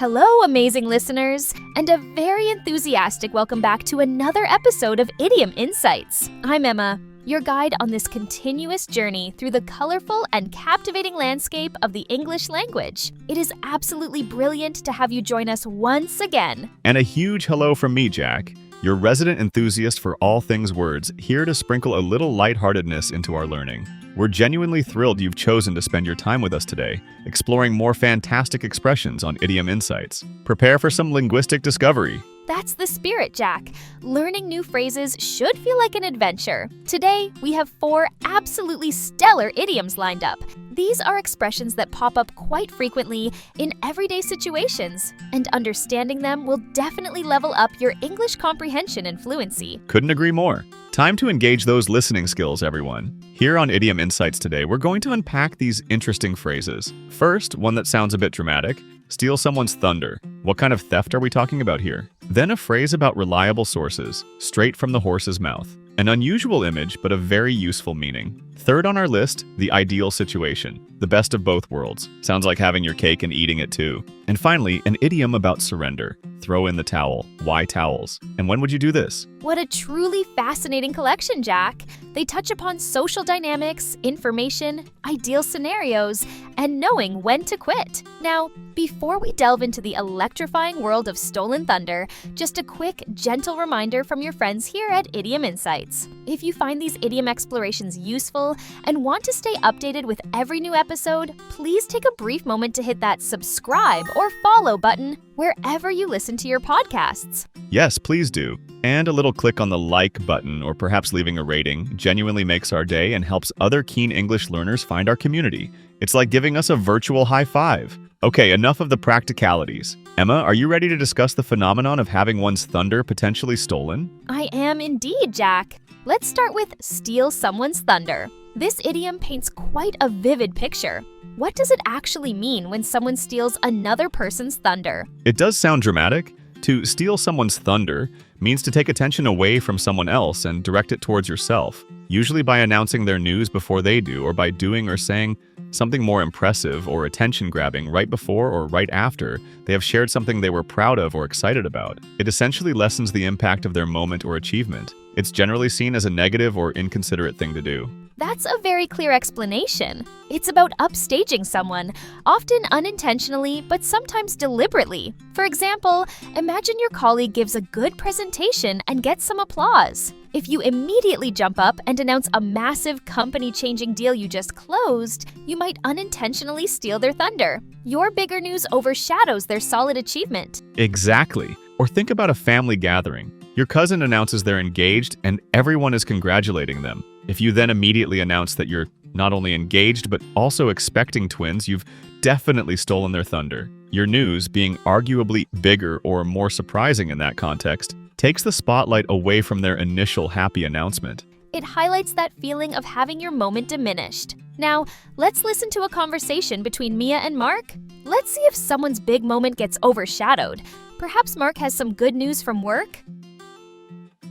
Hello, amazing listeners, and a very enthusiastic welcome back to another episode of Idiom Insights. I'm Emma, your guide on this continuous journey through the colorful and captivating landscape of the English language. It is absolutely brilliant to have you join us once again. And a huge hello from me, Jack, your resident enthusiast for all things words, here to sprinkle a little lightheartedness into our learning. We're genuinely thrilled you've chosen to spend your time with us today, exploring more fantastic expressions on Idiom Insights. Prepare for some linguistic discovery. That's the spirit, Jack. Learning new phrases should feel like an adventure. Today, we have 4 absolutely stellar idioms lined up. These are expressions that pop up quite frequently in everyday situations, and understanding them will definitely level up your English comprehension and fluency. Couldn't agree more. Time to engage those listening skills, everyone. Here on Idiom Insights today, we're going to unpack these interesting phrases. First, one that sounds a bit dramatic: steal someone's thunder. What kind of theft are we talking about here? Then a phrase about reliable sources, straight from the horse's mouth. An unusual image, but a very useful meaning. Third on our list, the ideal situation, the best of both worlds. Sounds like having your cake and eating it too. And finally, an idiom about surrender. Throw in the towel. Why towels? And when would you do this? What a truly fascinating collection, Jack. They touch upon social dynamics, information, ideal scenarios, and knowing when to quit. Now, before we delve into the electrifying world of stolen thunder, just a quick, gentle reminder from your friends here at Idiom Insights. If you find these idiom explorations useful and want to stay updated with every new episode, please take a brief moment to hit that subscribe or follow button wherever you listen to your podcasts. Yes, please do. And a little click on the like button or perhaps leaving a rating genuinely makes our day and helps other keen English learners find our community. It's like giving us a virtual high five. Okay, enough of the practicalities. Emma, are you ready to discuss the phenomenon of having one's thunder potentially stolen? I am indeed, Jack. Let's start with steal someone's thunder. This idiom paints quite a vivid picture. What does it actually mean when someone steals another person's thunder? It does sound dramatic. To steal someone's thunder means to take attention away from someone else and direct it towards yourself, usually by announcing their news before they do or by doing or saying something more impressive or attention-grabbing right before or right after they have shared something they were proud of or excited about. It essentially lessens the impact of their moment or achievement. It's generally seen as a negative or inconsiderate thing to do. That's a very clear explanation. It's about upstaging someone, often unintentionally, but sometimes deliberately. For example, imagine your colleague gives a good presentation and gets some applause. If you immediately jump up and announce a massive company-changing deal you just closed, you might unintentionally steal their thunder. Your bigger news overshadows their solid achievement. Exactly. Or think about a family gathering. Your cousin announces they're engaged and everyone is congratulating them. If you then immediately announce that you're not only engaged but also expecting twins, you've definitely stolen their thunder. Your news, being arguably bigger or more surprising in that context, takes the spotlight away from their initial happy announcement. It highlights that feeling of having your moment diminished. Now, let's listen to a conversation between Mia and Mark. Let's see if someone's big moment gets overshadowed. Perhaps Mark has some good news from work?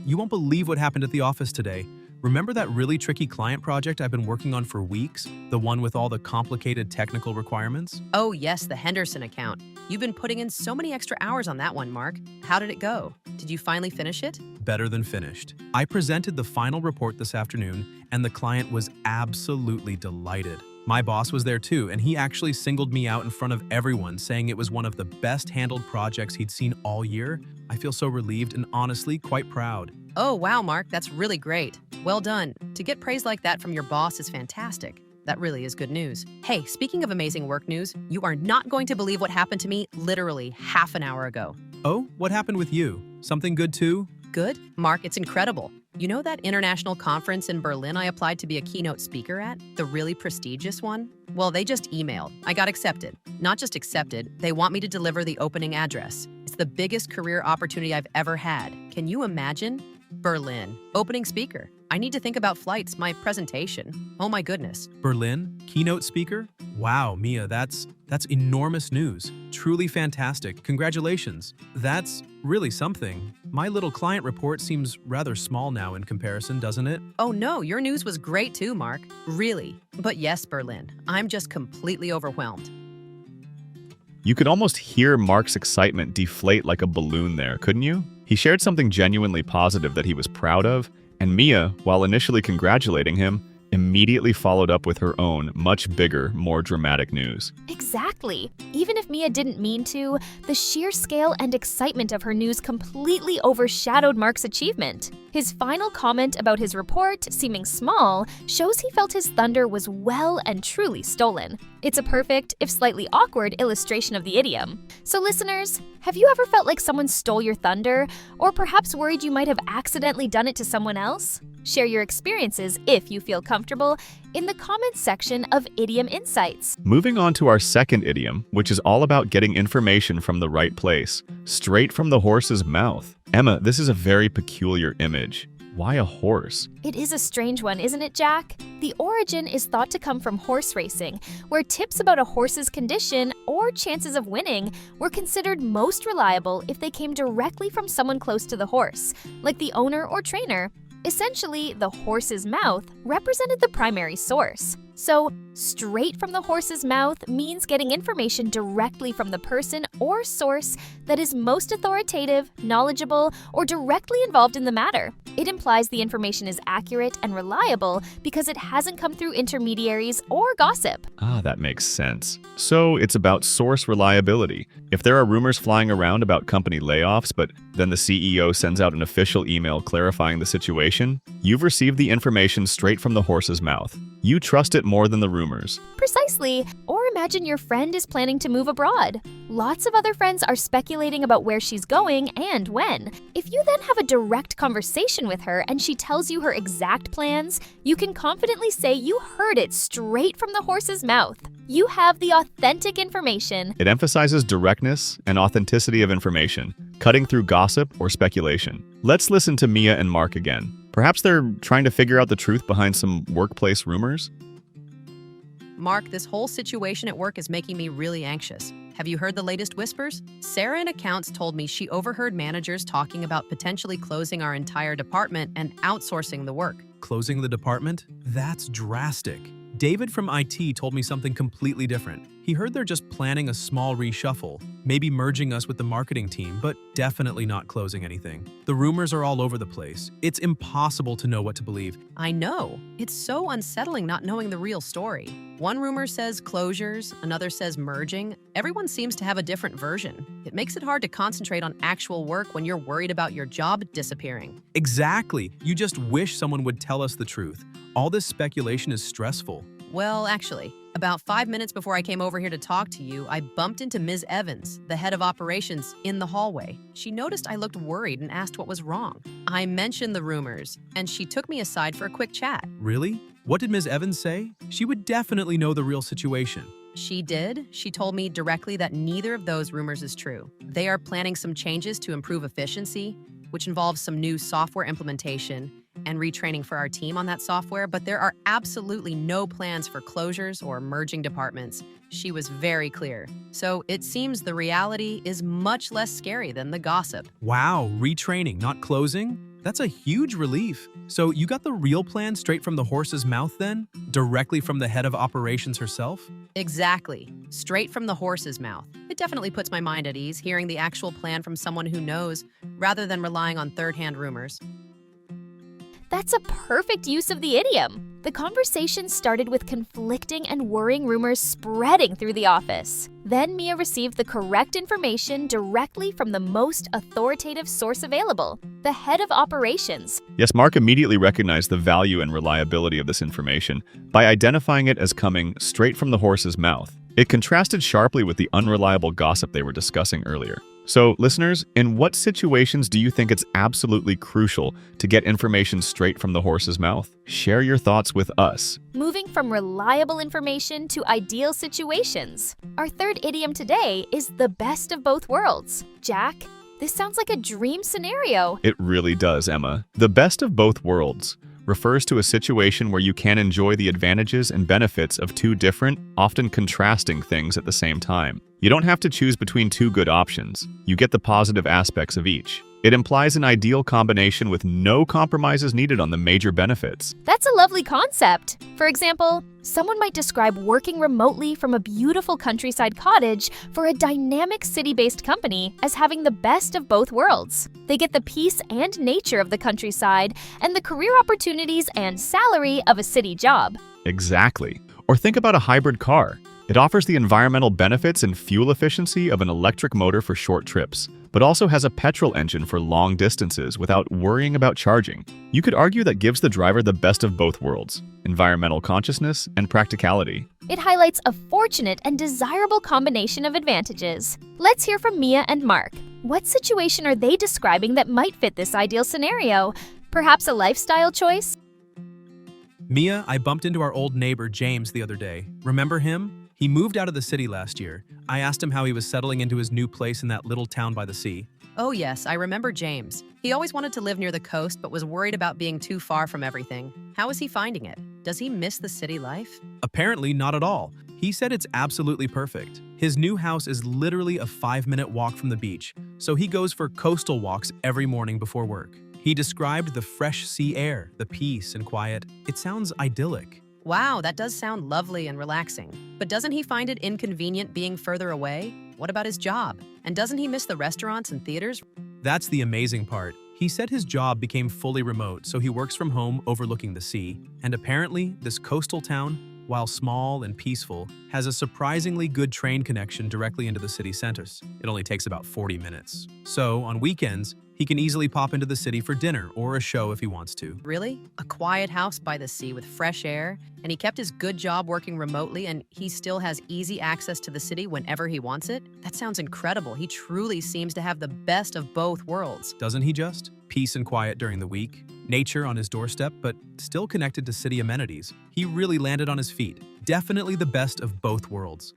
You won't believe what happened at the office today. Remember that really tricky client project I've been working on for weeks? The one with all the complicated technical requirements? Oh yes, the Henderson account. You've been putting in so many extra hours on that one, Mark. How did it go? Did you finally finish it? Better than finished. I presented the final report this afternoon, and the client was absolutely delighted. My boss was there too, and he actually singled me out in front of everyone, saying it was one of the best handled projects he'd seen all year. I feel so relieved and honestly quite proud. Oh wow, Mark, that's really great. Well done. To get praise like that from your boss is fantastic. That really is good news. Hey, speaking of amazing work news, you are not going to believe what happened to me literally half an hour ago. Oh, what happened with you? Something good too? Good? Mark, it's incredible. You know that international conference in Berlin I applied to be a keynote speaker at? The really prestigious one? Well, they just emailed. I got accepted. Not just accepted, they want me to deliver the opening address. It's the biggest career opportunity I've ever had. Can you imagine? Berlin. Opening speaker. I need to think about flights, my presentation. Oh my goodness. Berlin? Keynote speaker? Wow, Mia, that's enormous news. Truly fantastic. Congratulations. That's really something. My little client report seems rather small now in comparison, doesn't it? Oh no, your news was great too, Mark. Really. But yes, Berlin. I'm just completely overwhelmed. You could almost hear Mark's excitement deflate like a balloon there, couldn't you? He shared something genuinely positive that he was proud of, and Mia, while initially congratulating him, immediately followed up with her own, much bigger, more dramatic news. Exactly. Even if Mia didn't mean to, the sheer scale and excitement of her news completely overshadowed Mark's achievement. His final comment about his report seeming small shows he felt his thunder was well and truly stolen. It's a perfect, if slightly awkward, illustration of the idiom. So listeners, have you ever felt like someone stole your thunder, or perhaps worried you might have accidentally done it to someone else? Share your experiences, if you feel comfortable, in the comments section of Idiom Insights. Moving on to our second idiom, which is all about getting information from the right place, straight from the horse's mouth. Emma, this is a very peculiar image. Why a horse? It is a strange one, isn't it, Jack? The origin is thought to come from horse racing, where tips about a horse's condition or chances of winning were considered most reliable if they came directly from someone close to the horse, like the owner or trainer. Essentially, the horse's mouth represented the primary source. So, straight from the horse's mouth means getting information directly from the person or source that is most authoritative, knowledgeable, or directly involved in the matter. It implies the information is accurate and reliable because it hasn't come through intermediaries or gossip. Ah, that makes sense. So it's about source reliability. If there are rumors flying around about company layoffs, but then the CEO sends out an official email clarifying the situation, you've received the information straight from the horse's mouth. You trust it more than the rumors. Precisely. Or imagine your friend is planning to move abroad. Lots of other friends are speculating about where she's going and when. If you then have a direct conversation with her and she tells you her exact plans, you can confidently say you heard it straight from the horse's mouth. You have the authentic information. It emphasizes directness and authenticity of information, cutting through gossip or speculation. Let's listen to Mia and Mark again. Perhaps they're trying to figure out the truth behind some workplace rumors? Mark, this whole situation at work is making me really anxious. Have you heard the latest whispers? Sarah in accounts told me she overheard managers talking about potentially closing our entire department and outsourcing the work. Closing the department? That's drastic. David from IT told me something completely different. He heard they're just planning a small reshuffle, maybe merging us with the marketing team, but definitely not closing anything. The rumors are all over the place. It's impossible to know what to believe. I know. It's so unsettling not knowing the real story. One rumor says closures, another says merging. Everyone seems to have a different version. It makes it hard to concentrate on actual work when you're worried about your job disappearing. Exactly. You just wish someone would tell us the truth. All this speculation is stressful. Well, actually, about 5 minutes before I came over here to talk to you, I bumped into Ms. Evans, the head of operations, in the hallway. She noticed I looked worried and asked what was wrong. I mentioned the rumors, and she took me aside for a quick chat. Really? What did Ms. Evans say? She would definitely know the real situation. She did. She told me directly that neither of those rumors is true. They are planning some changes to improve efficiency, which involves some new software implementation and retraining for our team on that software, but there are absolutely no plans for closures or merging departments. She was very clear. So it seems the reality is much less scary than the gossip. Wow, retraining, not closing? That's a huge relief. So you got the real plan straight from the horse's mouth then? Directly from the head of operations herself? Exactly. Straight from the horse's mouth. It definitely puts my mind at ease hearing the actual plan from someone who knows, rather than relying on third-hand rumors. That's a perfect use of the idiom. The conversation started with conflicting and worrying rumors spreading through the office. Then Mia received the correct information directly from the most authoritative source available, the head of operations. Yes, Mark immediately recognized the value and reliability of this information by identifying it as coming straight from the horse's mouth. It contrasted sharply with the unreliable gossip they were discussing earlier. So, listeners, in what situations do you think it's absolutely crucial to get information straight from the horse's mouth? Share your thoughts with us. Moving from reliable information to ideal situations. Our third idiom today is the best of both worlds. Jack, this sounds like a dream scenario. It really does, Emma. The best of both worlds refers to a situation where you can enjoy the advantages and benefits of two different, often contrasting things at the same time. You don't have to choose between two good options. You get the positive aspects of each. It implies an ideal combination with no compromises needed on the major benefits. That's a lovely concept. For example, someone might describe working remotely from a beautiful countryside cottage for a dynamic city-based company as having the best of both worlds. They get the peace and nature of the countryside and the career opportunities and salary of a city job. Exactly. Or think about a hybrid car. It offers the environmental benefits and fuel efficiency of an electric motor for short trips, but also has a petrol engine for long distances without worrying about charging. You could argue that gives the driver the best of both worlds, environmental consciousness and practicality. It highlights a fortunate and desirable combination of advantages. Let's hear from Mia and Mark. What situation are they describing that might fit this ideal scenario? Perhaps a lifestyle choice? Mia, I bumped into our old neighbor James the other day. Remember him? He moved out of the city last year. I asked him how he was settling into his new place in that little town by the sea. Oh yes, I remember James. He always wanted to live near the coast but was worried about being too far from everything. How is he finding it? Does he miss the city life? Apparently not at all. He said it's absolutely perfect. His new house is literally a 5-minute walk from the beach, so he goes for coastal walks every morning before work. He described the fresh sea air, the peace and quiet. It sounds idyllic. Wow, that does sound lovely and relaxing. But doesn't he find it inconvenient being further away? What about his job? And doesn't he miss the restaurants and theaters? That's the amazing part. He said his job became fully remote, so he works from home overlooking the sea. And apparently, this coastal town, while small and peaceful, has a surprisingly good train connection directly into the city centers. It only takes about 40 minutes. So, on weekends, he can easily pop into the city for dinner or a show if he wants to. Really? A quiet house by the sea with fresh air, and he kept his good job working remotely, and he still has easy access to the city whenever he wants it? That sounds incredible. He truly seems to have the best of both worlds. Doesn't he just? Peace and quiet during the week, nature on his doorstep, but still connected to city amenities. He really landed on his feet. Definitely the best of both worlds.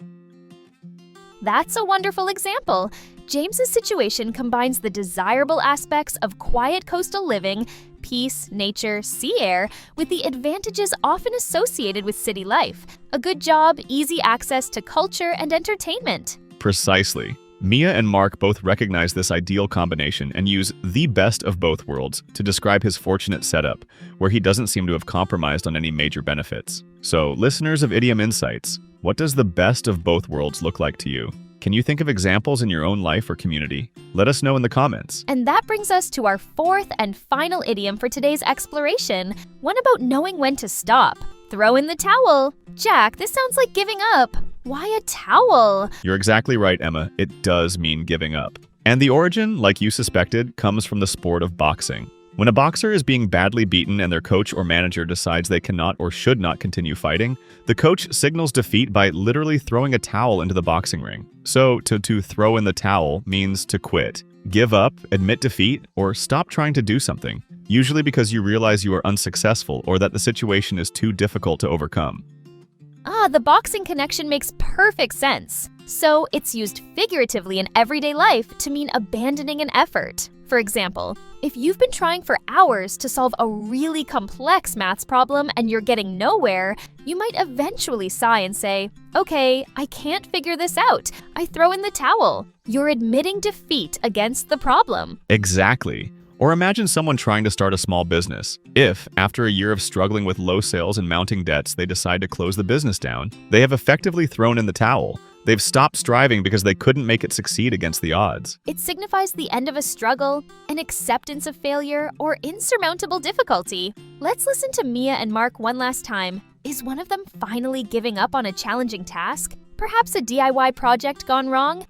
That's a wonderful example. James's situation combines the desirable aspects of quiet coastal living, peace, nature, sea air, with the advantages often associated with city life: a good job, easy access to culture and entertainment. Precisely. Mia and Mark both recognize this ideal combination and use the best of both worlds to describe his fortunate setup, where he doesn't seem to have compromised on any major benefits. So, listeners of Idiom Insights, what does the best of both worlds look like to you? Can you think of examples in your own life or community? Let us know in the comments. And that brings us to our fourth and final idiom for today's exploration, one about knowing when to stop. Throw in the towel. Jack, this sounds like giving up. Why a towel? You're exactly right, Emma. It does mean giving up. And the origin, like you suspected, comes from the sport of boxing. When a boxer is being badly beaten and their coach or manager decides they cannot or should not continue fighting, the coach signals defeat by literally throwing a towel into the boxing ring. So, to throw in the towel means to quit, give up, admit defeat, or stop trying to do something, usually because you realize you are unsuccessful or that the situation is too difficult to overcome. The boxing connection makes perfect sense. So, it's used figuratively in everyday life to mean abandoning an effort. For example, if you've been trying for hours to solve a really complex maths problem and you're getting nowhere, you might eventually sigh and say, "Okay, I can't figure this out. I throw in the towel." You're admitting defeat against the problem. Exactly. Or imagine someone trying to start a small business. If, after a year of struggling with low sales and mounting debts, they decide to close the business down, they have effectively thrown in the towel. They've stopped striving because they couldn't make it succeed against the odds. It signifies the end of a struggle, an acceptance of failure, or insurmountable difficulty. Let's listen to Mia and Mark one last time. Is one of them finally giving up on a challenging task? Perhaps a DIY project gone wrong?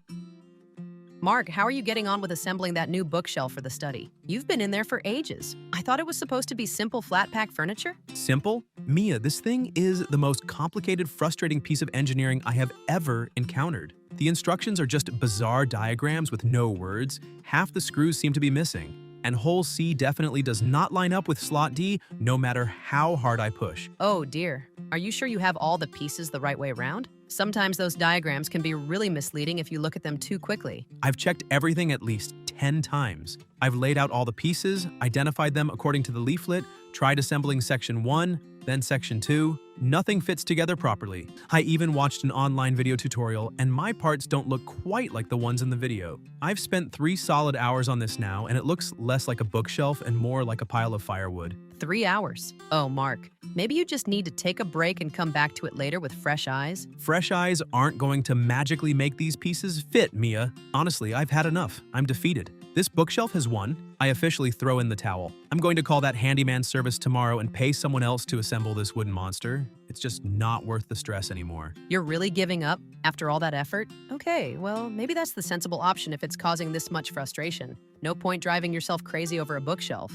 Mark, how are you getting on with assembling that new bookshelf for the study? You've been in there for ages. I thought it was supposed to be simple flat pack furniture. Simple? Mia, this thing is the most complicated, frustrating piece of engineering I have ever encountered. The instructions are just bizarre diagrams with no words. Half the screws seem to be missing. And hole C definitely does not line up with slot D, no matter how hard I push. Oh dear. Are you sure you have all the pieces the right way around? Sometimes those diagrams can be really misleading if you look at them too quickly. I've checked everything at least 10 times. I've laid out all the pieces, identified them according to the leaflet, tried assembling section 1, Then section 2, nothing fits together properly. I even watched an online video tutorial, and my parts don't look quite like the ones in the video. I've spent 3 solid hours on this now, and it looks less like a bookshelf and more like a pile of firewood. 3 hours. Oh, Mark, maybe you just need to take a break and come back to it later with fresh eyes. Fresh eyes aren't going to magically make these pieces fit, Mia. Honestly, I've had enough. I'm defeated. This bookshelf has won. I officially throw in the towel. I'm going to call that handyman service tomorrow and pay someone else to assemble this wooden monster. It's just not worth the stress anymore. You're really giving up after all that effort? Okay, well, maybe that's the sensible option if it's causing this much frustration. No point driving yourself crazy over a bookshelf.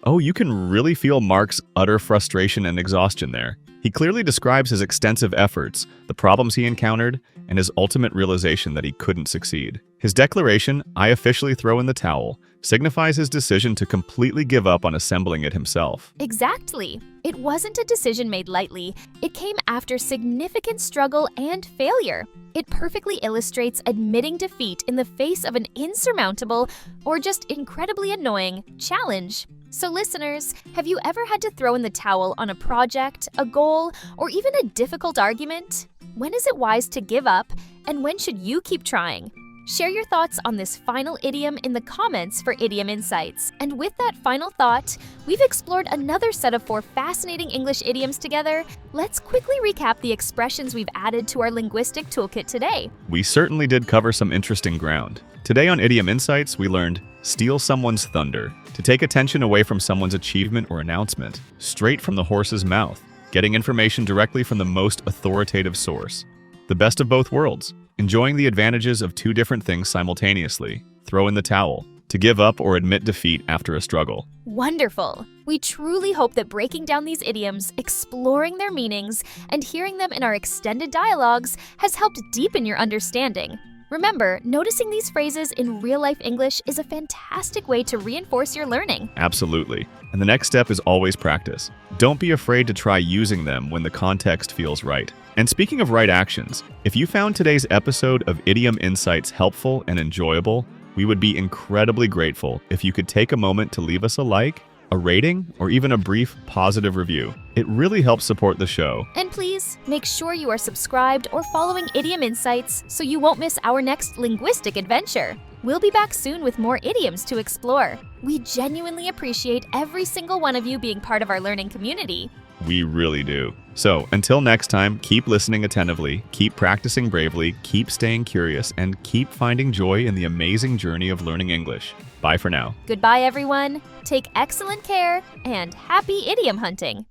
Oh, you can really feel Mark's utter frustration and exhaustion there. He clearly describes his extensive efforts, the problems he encountered, and his ultimate realization that he couldn't succeed. His declaration, "I officially throw in the towel," signifies his decision to completely give up on assembling it himself. Exactly. It wasn't a decision made lightly. It came after significant struggle and failure. It perfectly illustrates admitting defeat in the face of an insurmountable, or just incredibly annoying, challenge. So listeners, have you ever had to throw in the towel on a project, a goal, or even a difficult argument? When is it wise to give up, and when should you keep trying? Share your thoughts on this final idiom in the comments for Idiom Insights. And with that final thought, we've explored another set of 4 fascinating English idioms together. Let's quickly recap the expressions we've added to our linguistic toolkit today. We certainly did cover some interesting ground. Today on Idiom Insights, we learned steal someone's thunder, to take attention away from someone's achievement or announcement, straight from the horse's mouth, getting information directly from the most authoritative source. The best of both worlds, enjoying the advantages of 2 different things simultaneously, throw in the towel, to give up or admit defeat after a struggle. Wonderful! We truly hope that breaking down these idioms, exploring their meanings, and hearing them in our extended dialogues has helped deepen your understanding. Remember, noticing these phrases in real-life English is a fantastic way to reinforce your learning. Absolutely. And the next step is always practice. Don't be afraid to try using them when the context feels right. And speaking of right actions, if you found today's episode of Idiom Insights helpful and enjoyable, we would be incredibly grateful if you could take a moment to leave us a like, a rating, or even a brief positive review. It really helps support the show. And please, make sure you are subscribed or following Idiom Insights so you won't miss our next linguistic adventure. We'll be back soon with more idioms to explore. We genuinely appreciate every single one of you being part of our learning community. We really do. So, until next time, keep listening attentively, keep practicing bravely, keep staying curious, and keep finding joy in the amazing journey of learning English. Bye for now. Goodbye, everyone. Take excellent care, and happy idiom hunting.